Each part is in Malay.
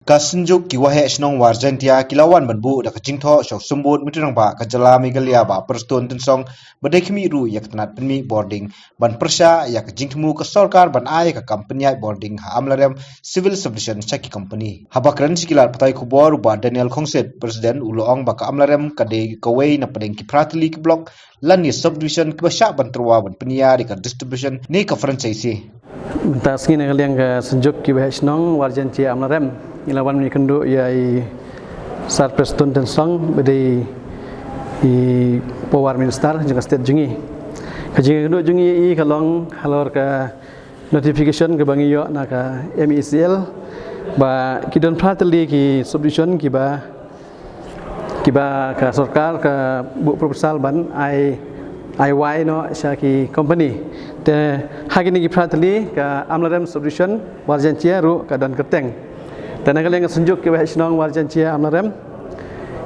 Kasunjuk kiwahe snong warjantia kilawan banbu da kajingtho sok sumbut mitrang ba kajala megalia ba perston tensong badekmi ru yak tanat penmi boarding ban persha yak jingtmu ka sarkar ban ay ka company boarding ha amlarem civil subdivision chaki company habakran sikilar patai kubor ba Daniel Khongset president uloong ba ka amlarem kade kawei na padeng ki pratli ki block lan ni subdivision ka sha ban terwa ban penia di ka distribution ni ka franchise Taskin yang kalian ke senjuk ki snong warjantia amlarem ilawan ni kendu yai sar preston dan song bedi i power minister juga state jungi kajing kendu jungi i kalong halor ka notification ke bangi yo na ka MECL ba kidon prateli ki subdivision ki ba ka sarkar ka bu proposal ban IY no syaki company te hagini ki prateli ka amlarem subdivision warjantia ru ka dan kerteng dan kalian senjuk ke snong warjantia amlarem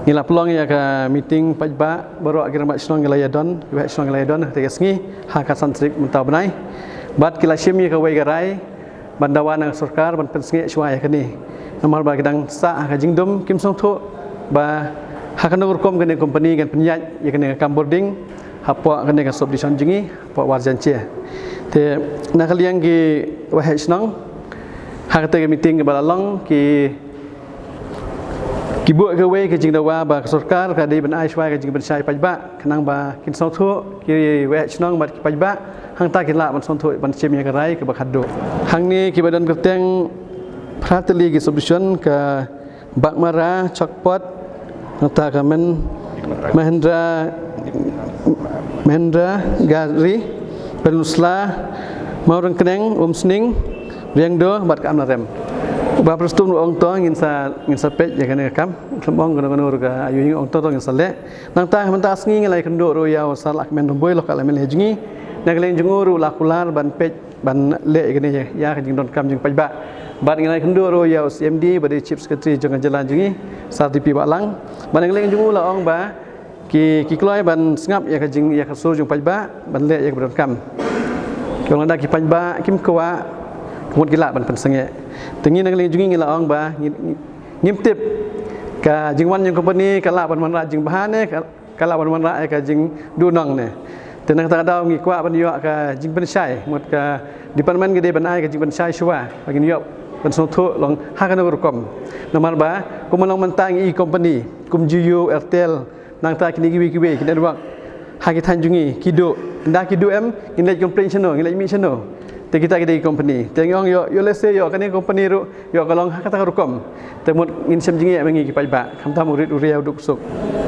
ngila pelong ya ka meeting pajba baru akhir mak snong ngila yadon ke snong ngila yadon tegasngi hak santrik mentau benai bat kila shimi ka wei garai bandawan ang sarkar ban pensngi swaya kani nomor ba gedang sa ka jingdom kim song tho ba hak ngur kom kene company kan penyat ya kene boarding hapwa kene ka subdivision jingi hapwa warjantia te na kalian ki wahai snong hak te meeting ke balalong ki buat ke we ke jingdawa ba sarkar ka di ban ai swai ke jing ban sai pajba kanang ba kin song thu ki we snong ba ki pajba hang ta kila ban song thu ban chem ya rai ke ba khaddo hang ni ki badan kerteng prateli ki subdivision ka bakmara chokpot ta ka men Mahendra Gari Penusla Maurang Keneng Sning riang do bat ka amlarem ba prestum ong to ngin sa pej ya kan kam sembong gono ka ayu ong to ngin sa le nang ta man ta asngi ngai kendo ro ya salak men boy lokal men hejngi nang leng junguru lakular ban pej ban le gani ya ka jing don kam jing pajba bat ngai kendo ro ya CMD bade chief secretary jong jalan jungi sa tipi balang ban leng jungu la ong ba ki kloi ban sngap ya ka jing ya ka sur jung pajba ban le ya ka don kam kong ada ki pajba kim kwa mut gila ban pensenge tengi nang ling jungi ngila ong ba ngimtip ka jingwan yang company kala ban manra jing bahane kala ban manra ka jing dunong ne tenang ta daw ngi kwa ban yo ka jing ban sai mut ka department gede ban ai ka jing ban sai shwa bagi yo ban so thu long ha kana rukom nomor ba kum long mentang i company kum jiu airtel nang ta kini kiwi kini ruak ha ki than jungi kido nda kido em ngilai complaint chano ngilai mi chano te kita gede company te ngong yo lese yo kani company ru yo kalong kata rukom te mut ngin sem jingi mengi ki paiba kham ta murid uriau duk suk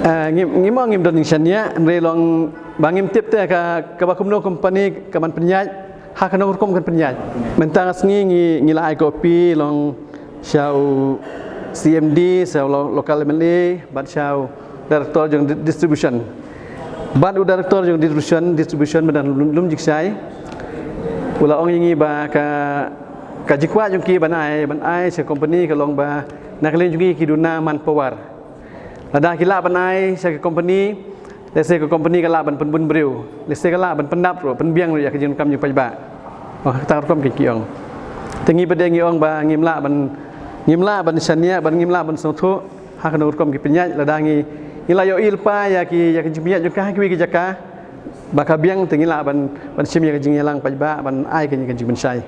ngim don nya re long bangim tip te ka ba kumno company ka man penyaj ha kana rukom kan penyaj mentang asngi ngila ai kopi long syau CMD syau lokal MLA bat syau director jong distribution bat director jong distribution badan lum jiksai pula ong ingi ba ka jikwa jong ki ban ai se company ka long ba nak len jungi ki duna man power lada kila ban ai se company lese ko company kala ban penbun breu lese kala ban pendap ro penbiang ro ya ka jing kam jing pajba oh ta rom ki kiong tengi bade ngi ong ba ngimla ban sania ban ngimla ban sotho ha ka nur kom ki penyaj lada ngi ilayo ilpa ya ki jimia jong ka ki jaka baka biang tengila ban sim ya jing yalang pajba ban ai ka jing ban sai